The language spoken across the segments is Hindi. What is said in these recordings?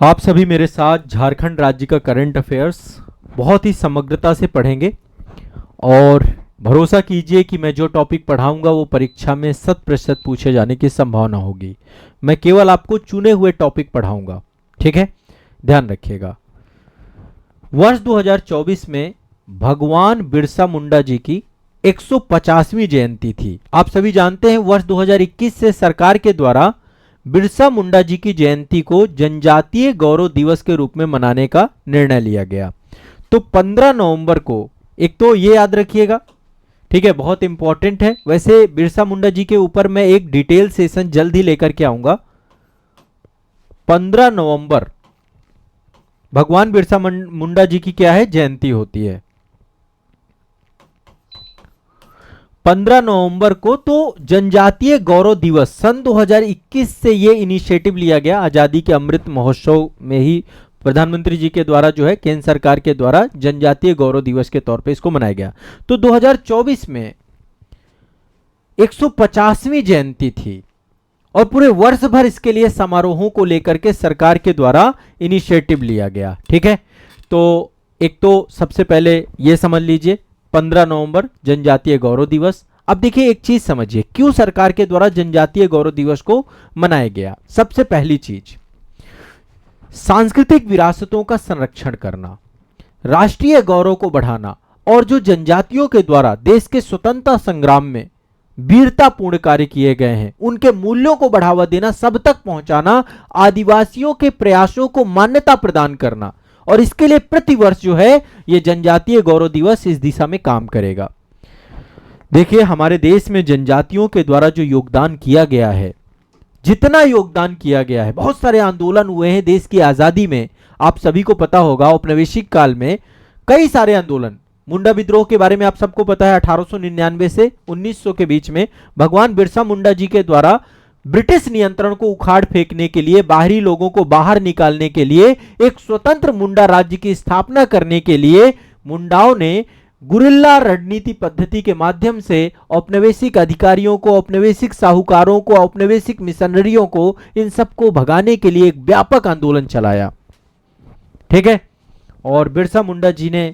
आप सभी मेरे साथ झारखंड राज्य का करंट अफेयर्स बहुत ही समग्रता से पढ़ेंगे और भरोसा कीजिए कि मैं जो टॉपिक पढ़ाऊंगा वो परीक्षा में 100% पूछे जाने की संभावना होगी। मैं केवल आपको चुने हुए टॉपिक पढ़ाऊंगा, ठीक है, ध्यान रखिएगा। वर्ष 2024 में भगवान बिरसा मुंडा जी की 150वीं जयंती थी। आप सभी जानते हैं वर्ष 2021 से सरकार के द्वारा बिरसा मुंडा जी की जयंती को जनजातीय गौरव दिवस के रूप में मनाने का निर्णय लिया गया। तो 15 नवंबर को, एक तो ये याद रखिएगा, ठीक है, बहुत इंपॉर्टेंट है। वैसे बिरसा मुंडा जी के ऊपर मैं एक डिटेल सेशन जल्द ही लेकर के आऊंगा। 15 नवंबर भगवान बिरसा मुंडा जी की क्या है, जयंती होती है 15 नवंबर को। तो जनजातीय गौरव दिवस सन 2021 से ये इनिशिएटिव लिया गया। आजादी के अमृत महोत्सव में ही प्रधानमंत्री जी के द्वारा जो है, केंद्र सरकार के द्वारा जनजातीय गौरव दिवस के तौर पे इसको मनाया गया। तो 2024 में 150वीं जयंती थी और पूरे वर्ष भर इसके लिए समारोहों को लेकर के सरकार के द्वारा इनिशिएटिव लिया गया, ठीक है। तो एक तो सबसे पहले ये समझ लीजिए 15 नवंबर जनजातीय गौरव दिवस। अब देखिए एक चीज समझिए, क्यों सरकार के द्वारा जनजातीय गौरव दिवस को मनाया गया। सबसे पहली चीज, सांस्कृतिक विरासतों का संरक्षण करना, राष्ट्रीय गौरव को बढ़ाना और जो जनजातियों के द्वारा देश के स्वतंत्रता संग्राम में वीरतापूर्ण कार्य किए गए हैं उनके मूल्यों को बढ़ावा देना, सब तक पहुंचाना, आदिवासियों के प्रयासों को मान्यता प्रदान करना, और इसके लिए प्रतिवर्ष जो है ये जनजातीय गौरव दिवस इस दिशा में काम करेगा। देखिए हमारे देश में जनजातियों के द्वारा जो योगदान किया गया है, जितना योगदान किया गया है, बहुत सारे आंदोलन हुए हैं देश की आजादी में। आप सभी को पता होगा औपनिवेशिक काल में कई सारे आंदोलन, मुंडा विद्रोह के बारे में आप सबको पता है। 1899 से 1900 के बीच में भगवान बिरसा मुंडा जी के द्वारा ब्रिटिश नियंत्रण को उखाड़ फेंकने के लिए, बाहरी लोगों को बाहर निकालने के लिए, एक स्वतंत्र मुंडा राज्य की स्थापना करने के लिए मुंडाओं ने गुरिल्ला रणनीति पद्धति के माध्यम से औपनिवेशिक अधिकारियों को, औपनिवेशिक साहूकारों को, औपनिवेशिक मिशनरियों को, इन सबको भगाने के लिए एक व्यापक आंदोलन चलाया, ठीक है। और बिरसा मुंडा जी ने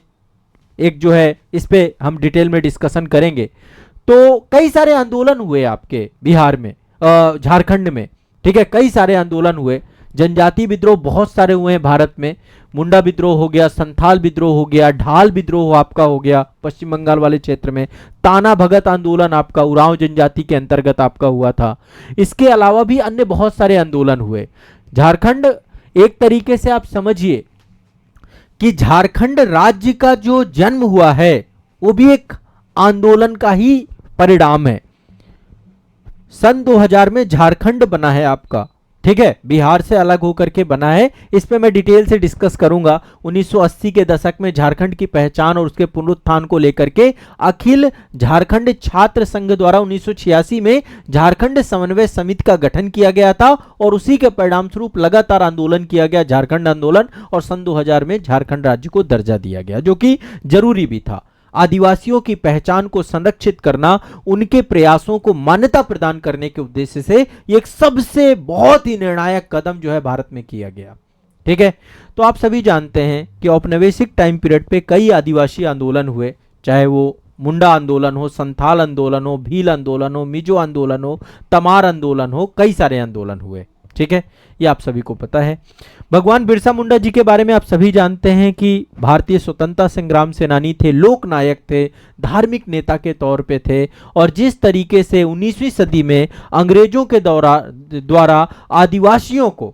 एक जो है, इस पे हम डिटेल में डिस्कशन करेंगे। तो कई सारे आंदोलन हुए आपके बिहार में, झारखंड में, ठीक है, कई सारे आंदोलन हुए। जनजाति विद्रोह बहुत सारे हुए हैं भारत में। मुंडा विद्रोह हो गया, संथाल विद्रोह हो गया, ढाल विद्रोह आपका हो गया पश्चिम बंगाल वाले क्षेत्र में, ताना भगत आंदोलन आपका उरांव जनजाति के अंतर्गत आपका हुआ था। इसके अलावा भी अन्य बहुत सारे आंदोलन हुए। झारखंड, एक तरीके से आप समझिए कि झारखंड राज्य का जो जन्म हुआ है वो भी एक आंदोलन का ही परिणाम है। सन 2000 में झारखंड बना है आपका, ठीक है, बिहार से अलग होकर के बना है। इस पे मैं डिटेल से डिस्कस करूंगा। 1980 के दशक में झारखंड की पहचान और उसके पुनरुत्थान को लेकर के अखिल झारखंड छात्र संघ द्वारा 1986 में झारखंड समन्वय समिति का गठन किया गया था और उसी के परिणाम स्वरूप लगातार आंदोलन किया गया, झारखंड आंदोलन, और सन 2000 में झारखंड राज्य को दर्जा दिया गया, जो कि जरूरी भी था। आदिवासियों की पहचान को संरक्षित करना, उनके प्रयासों को मान्यता प्रदान करने के उद्देश्य से ये एक सबसे बहुत ही निर्णायक कदम जो है भारत में किया गया, ठीक है। तो आप सभी जानते हैं कि औपनिवेशिक टाइम पीरियड पे कई आदिवासी आंदोलन हुए, चाहे वो मुंडा आंदोलन हो, संथाल आंदोलन हो, भील आंदोलन हो, मिजो आंदोलन हो, तमार आंदोलन हो, कई सारे आंदोलन हुए, ठीक है, ये आप सभी को पता है। भगवान बिरसा मुंडा जी के बारे में आप सभी जानते हैं कि भारतीय स्वतंत्रता संग्राम सेनानी थे, लोक नायक थे, धार्मिक नेता के तौर पे थे, और जिस तरीके से 19वीं सदी में अंग्रेजों के द्वारा आदिवासियों को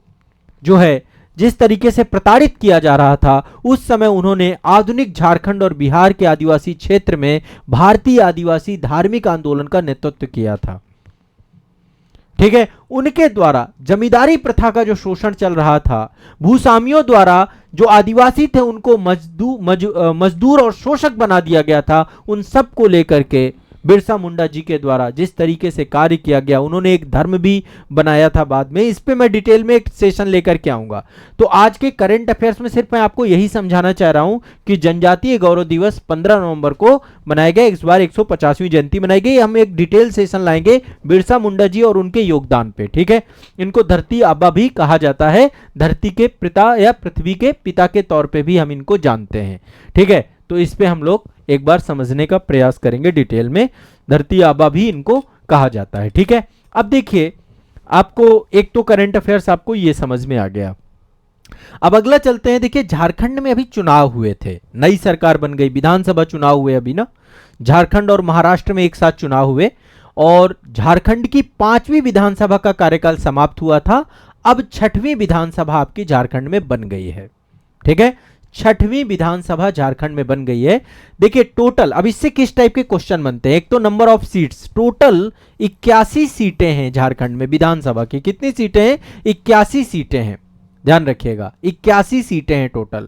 जो है जिस तरीके से प्रताड़ित किया जा रहा था, उस समय उन्होंने आधुनिक झारखंड और बिहार के आदिवासी क्षेत्र में भारतीय आदिवासी धार्मिक आंदोलन का नेतृत्व किया था, ठीक है। उनके द्वारा जमींदारी प्रथा का जो शोषण चल रहा था, भूस्वामियों द्वारा जो आदिवासी थे उनको मजदूर और शोषक बना दिया गया था, उन सब को लेकर के बिरसा मुंडा जी के द्वारा जिस तरीके से कार्य किया गया, उन्होंने एक धर्म भी बनाया था बाद में, इस पे मैं डिटेल में एक सेशन लेकर के आऊंगा। तो आज के करंट अफेयर्स में सिर्फ मैं आपको यही समझाना चाह रहा हूं कि जनजातीय गौरव दिवस 15 नवंबर को मनाया गया, इस बार 150वीं जयंती मनाई गई। हम एक डिटेल सेशन लाएंगे बिरसा मुंडा जी और उनके योगदान पे, ठीक है। इनको धरती आबा भी कहा जाता है, धरती के पिता या पृथ्वी के पिता के तौर पे भी हम इनको जानते हैं, ठीक है। तो इस पे हम लोग एक बार समझने का प्रयास करेंगे डिटेल में, धरती आबा भी इनको कहा जाता है, ठीक है। अब देखिए, आपको एक तो करंट अफेयर्स आपको ये समझ में आ गया। अब अगला चलते हैं। देखिए, झारखंड में अभी चुनाव हुए थे, नई सरकार बन गई, विधानसभा चुनाव हुए अभी ना, झारखंड और महाराष्ट्र में एक साथ चुनाव हुए और झारखंड की 5वीं विधानसभा का कार्यकाल समाप्त हुआ था। अब 6वीं विधानसभा आपकी झारखंड में बन गई है, ठीक है। 6वीं विधानसभा झारखंड में बन गई है। देखिए टोटल, अब इससे किस टाइप के क्वेश्चन बनते हैं, एक तो नंबर ऑफ सीट्स, टोटल 81 सीटें हैं झारखंड में विधानसभा की। कितनी सीटें हैं? 81 सीटें हैं, ध्यान रखिएगा, 81 सीटें हैं टोटल।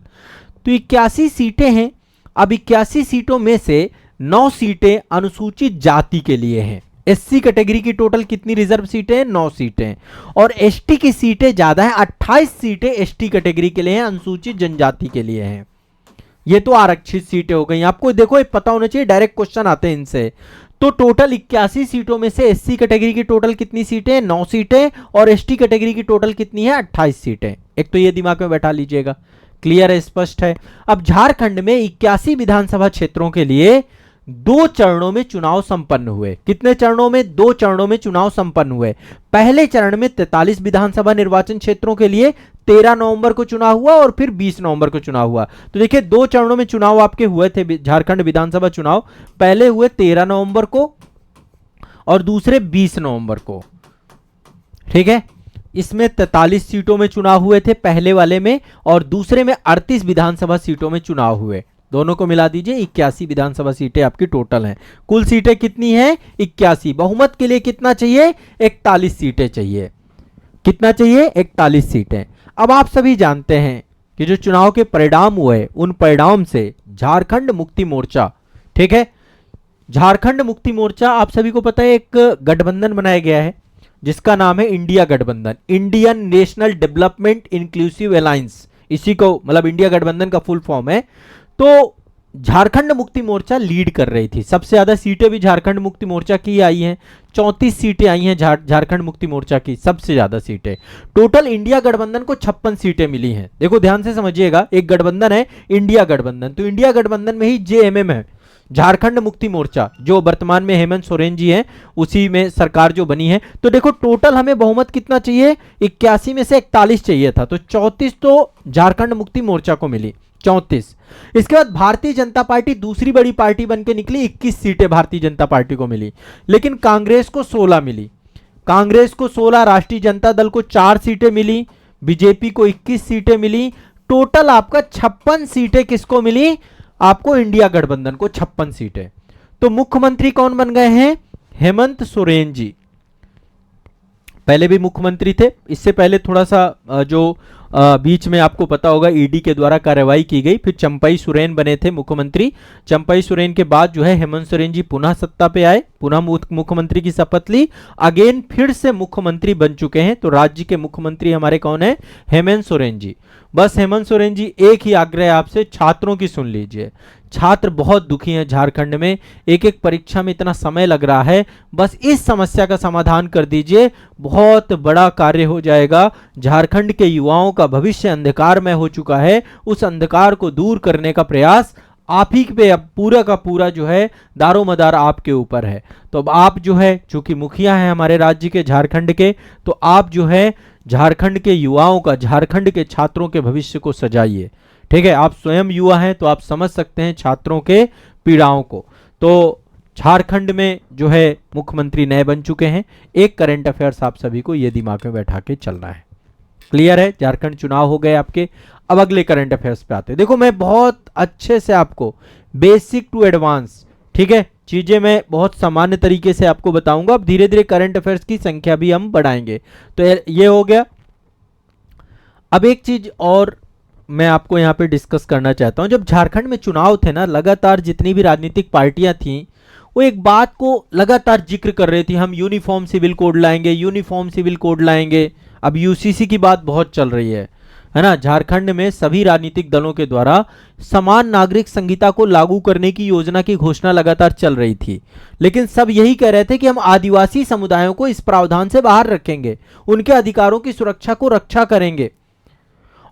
तो 81 सीटें हैं। अब 81 सीटों में से 9 सीटें अनुसूचित जाति के लिए हैं। एससी कैटेगरी की टोटल कितनी रिजर्व सीटें हैं? 9 सीटें। और एसटी की सीटें ज्यादा हैं, 28 सीटें एसटी कैटेगरी के लिए हैं, अनुसूचित जनजाति के लिए हैं। ये तो आरक्षित सीटें हो गई। आपको देखो ये पता होना चाहिए, डायरेक्ट क्वेश्चन आते हैं इनसे। तो टोटल 81 सीटों में से एससी कैटेगरी की टोटल कितनी सीटें? 9 सीटें। और एसटी कैटेगरी की टोटल कितनी है? 28 सीटें। एक तो ये दिमाग में बैठा लीजिएगा, क्लियर है, स्पष्ट है। अब झारखंड में 81 विधानसभा क्षेत्रों के लिए 2 चरणों में चुनाव संपन्न हुए। कितने चरणों में? 2 चरणों में चुनाव संपन्न हुए। पहले चरण में 43 विधानसभा निर्वाचन क्षेत्रों के लिए 13 नवंबर को चुनाव हुआ और फिर 20 नवंबर को चुनाव हुआ। तो देखिए 2 चरणों में चुनाव आपके हुए थे झारखंड विधानसभा चुनाव। पहले हुए 13 नवंबर को और दूसरे 20 नवंबर को, ठीक है। इसमें 43 सीटों में चुनाव हुए थे पहले वाले में, और दूसरे में 38 विधानसभा सीटों में चुनाव हुए। दोनों को मिला दीजिए, 81 विधानसभा सीटें आपकी टोटल हैं। कुल सीटें कितनी हैं? 81। बहुमत के लिए कितना चाहिए? 41 सीटें चाहिए। कितना चाहिए? 41 सीटें। अब आप सभी जानते हैं कि जो चुनाव के परिणाम हुए, उन परिणाम से झारखंड मुक्ति मोर्चा, ठीक है, झारखंड मुक्ति मोर्चा, आप सभी को पता है एक गठबंधन बनाया गया है जिसका नाम है इंडिया गठबंधन, Indian national development inclusive alliance. इसी को मतलब इंडिया गठबंधन का फुल फॉर्म है। तो झारखंड मुक्ति मोर्चा लीड कर रही थी। सबसे ज्यादा सीटें भी झारखंड मुक्ति मोर्चा की आई हैं, 34 सीटें आई हैं झारखंड मुक्ति मोर्चा की, सबसे ज्यादा सीटें। टोटल इंडिया गठबंधन को 56 सीटें मिली हैं। देखो ध्यान से समझिएगा, एक गठबंधन है इंडिया गठबंधन, तो इंडिया गठबंधन में ही जेएमएम है, झारखंड मुक्ति मोर्चा, जो वर्तमान में हेमंत सोरेन जी हैं, उसी में सरकार जो बनी है। तो देखो टोटल हमें बहुमत कितना चाहिए? 81 में से 41 चाहिए था, तो 34 तो झारखंड मुक्ति मोर्चा को मिली, 34। इसके बाद भारतीय जनता पार्टी दूसरी बड़ी पार्टी बनके निकली, 21 सीटें भारतीय जनता पार्टी को मिली। लेकिन कांग्रेस को 16 मिली, कांग्रेस को 16, राष्ट्रीय जनता दल को 4 सीटें मिली, बीजेपी को 21 सीटें मिली। टोटल आपका 56 सीटें किसको मिली? आपको इंडिया गठबंधन को 56 सीटें। तो मुख्यमंत्री कौन बन गए हैं? हेमंत सोरेन जी। पहले भी मुख्यमंत्री थे, इससे पहले थोड़ा सा जो बीच में आपको पता होगा ईडी के द्वारा कार्रवाई की गई, फिर चंपई सोरेन बने थे मुख्यमंत्री। चंपई सोरेन के बाद जो है हेमंत सोरेन जी पुनः सत्ता पे आए, पुनः मुख्यमंत्री की शपथ ली, अगेन फिर से मुख्यमंत्री बन चुके हैं। तो राज्य के मुख्यमंत्री हमारे कौन है? हेमंत सोरेन जी। बस हेमंत सोरेन जी, एक ही आग्रह आपसे, छात्रों की सुन लीजिए। छात्र बहुत दुखी हैं झारखंड में, एक एक परीक्षा में इतना समय लग रहा है, बस इस समस्या का समाधान कर दीजिए, बहुत बड़ा कार्य हो जाएगा। झारखंड के युवाओं का भविष्य अंधकारमय हो चुका है, उस अंधकार को दूर करने का प्रयास आप ही पे अब पूरा का पूरा जो है दारोमदार आपके ऊपर है। तो अब आप जो है, चूंकि मुखिया हैं हमारे राज्य के झारखंड के, तो आप जो है झारखंड के युवाओं का, झारखंड के छात्रों के भविष्य को सजाइए, ठीक है। आप स्वयं युवा हैं तो आप समझ सकते हैं छात्रों के पीड़ाओं को। तो झारखंड में जो है मुख्यमंत्री नए बन चुके हैं। एक करंट अफेयर्स आप सभी को ये दिमाग में बैठा के चलना है, क्लियर है। झारखंड चुनाव हो गए आपके। अब अगले करंट अफेयर्स पे आते हैं। देखो मैं बहुत अच्छे से आपको बेसिक टू एडवांस, ठीक है, चीजें मैं बहुत सामान्य तरीके से आपको बताऊंगा। अब धीरे धीरे करंट अफेयर्स की संख्या भी हम बढ़ाएंगे। तो ये हो गया। अब एक चीज और मैं आपको यहाँ पे डिस्कस करना चाहता हूं। जब झारखंड में चुनाव थे ना, लगातार जितनी भी राजनीतिक पार्टियां थीं वो एक बात को लगातार जिक्र कर रही थी, हम यूनिफॉर्म सिविल कोड लाएंगे, यूनिफॉर्म सिविल कोड लाएंगे। अब यूसीसी की बात बहुत चल रही है ना। झारखंड में सभी राजनीतिक दलों के द्वारा समान नागरिक संहिता को लागू करने की योजना की घोषणा लगातार चल रही थी, लेकिन सब यही कह रहे थे कि हम आदिवासी समुदायों को इस प्रावधान से बाहर रखेंगे, उनके अधिकारों की सुरक्षा को रक्षा करेंगे।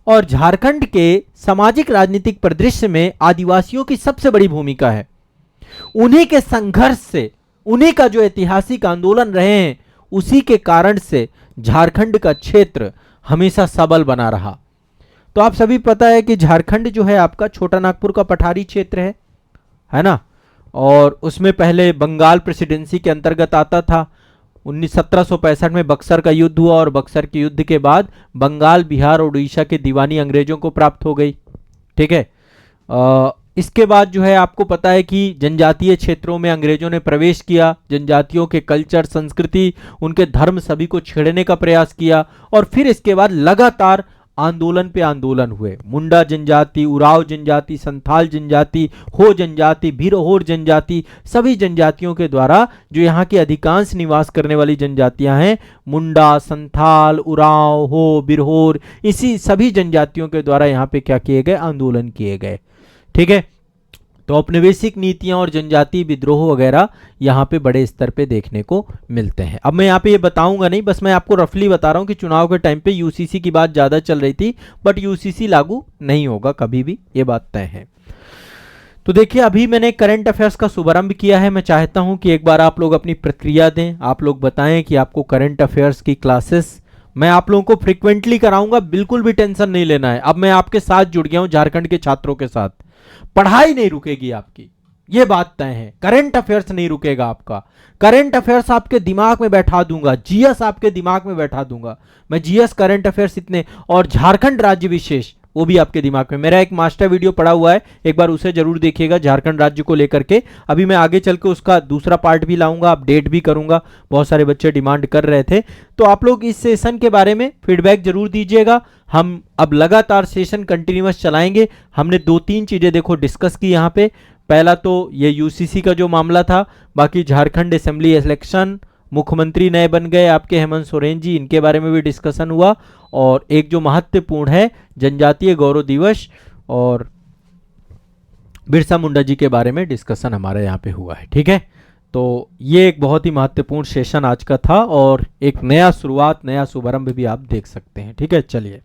और झारखंड के सामाजिक राजनीतिक परिदृश्य में आदिवासियों की सबसे बड़ी भूमिका है। उन्हीं के संघर्ष से, उन्हीं का जो ऐतिहासिक आंदोलन रहे हैं, उसी के कारण से झारखंड का क्षेत्र हमेशा सबल बना रहा। तो आप सभी पता है कि झारखंड जो है आपका छोटा नागपुर का पठारी क्षेत्र है ना, और उसमें पहले बंगाल प्रेसिडेंसी के अंतर्गत आता था। 1765 में बक्सर का युद्ध हुआ और बक्सर के युद्ध के बाद बंगाल, बिहार और उड़ीसा की दीवानी अंग्रेजों को प्राप्त हो गई। ठीक है, इसके बाद जो है आपको पता है कि जनजातीय क्षेत्रों में अंग्रेजों ने प्रवेश किया, जनजातियों के कल्चर, संस्कृति, उनके धर्म सभी को छेड़ने का प्रयास किया, और फिर इसके बाद लगातार आंदोलन पे आंदोलन हुए। मुंडा जनजाति, उराव जनजाति, संथाल जनजाति, हो जनजाति, भीरहोर जनजाति, सभी जनजातियों के द्वारा, जो यहाँ की अधिकांश निवास करने वाली जनजातियां हैं, मुंडा, संथाल, उराव, हो, बिरहोर, इसी सभी जनजातियों के द्वारा यहाँ पे क्या किए गए, आंदोलन किए गए। ठीक है, तो औपनिवेशिक नीतियां और जनजातीय विद्रोह वगैरह यहाँ पे बड़े स्तर पे देखने को मिलते हैं। अब मैं यहाँ पे ये बताऊंगा नहीं, बस मैं आपको रफली बता रहा हूँ कि चुनाव के टाइम पे यूसीसी की बात ज़्यादा चल रही थी, बट यूसीसी लागू नहीं होगा कभी भी, ये बात तय है। तो देखिए, अभी मैंने करंट अफेयर्स का शुभारंभ किया है। मैं चाहता हूँ कि एक बार आप लोग अपनी प्रतिक्रिया दें, आप लोग बताएं कि आपको करंट अफेयर्स की क्लासेस मैं आप लोगों को फ्रिक्वेंटली कराऊंगा, बिल्कुल भी टेंशन नहीं लेना है। अब मैं आपके साथ जुड़ गया हूँ, झारखंड के छात्रों के साथ। पढ़ाई नहीं रुकेगी आपकी, ये बात तय है। करंट अफेयर्स नहीं रुकेगा आपका। करंट अफेयर्स आपके दिमाग में बैठा दूंगा, जीएस आपके दिमाग में बैठा दूंगा मैं। जीएस, करंट अफेयर्स इतने, और झारखंड राज्य विशेष, वो भी आपके दिमाग में। मेरा एक मास्टर वीडियो पड़ा हुआ है, एक बार उसे जरूर देखिएगा झारखंड राज्य को लेकर के। अभी मैं आगे चल के उसका दूसरा पार्ट भी लाऊंगा, अपडेट भी करूंगा। बहुत सारे बच्चे डिमांड कर रहे थे, तो आप लोग इस सेशन के बारे में फीडबैक जरूर दीजिएगा। हम अब लगातार सेशन कंटिन्यूअस चलाएंगे। हमने 2-3 चीजें देखो डिस्कस की यहाँ पे। पहला तो ये यूसीसी का जो मामला था, बाकी झारखंड असेंबली इलेक्शन, मुख्यमंत्री नए बन गए आपके हेमंत सोरेन जी, इनके बारे में भी डिस्कशन हुआ। और एक जो महत्वपूर्ण है, जनजातीय गौरव दिवस और बिरसा मुंडा जी के बारे में डिस्कशन हमारे यहाँ पे हुआ है। ठीक है, तो ये एक बहुत ही महत्वपूर्ण सेशन आज का था, और एक नया शुरुआत, नया शुभारंभ भी आप देख सकते हैं। ठीक है, चलिए।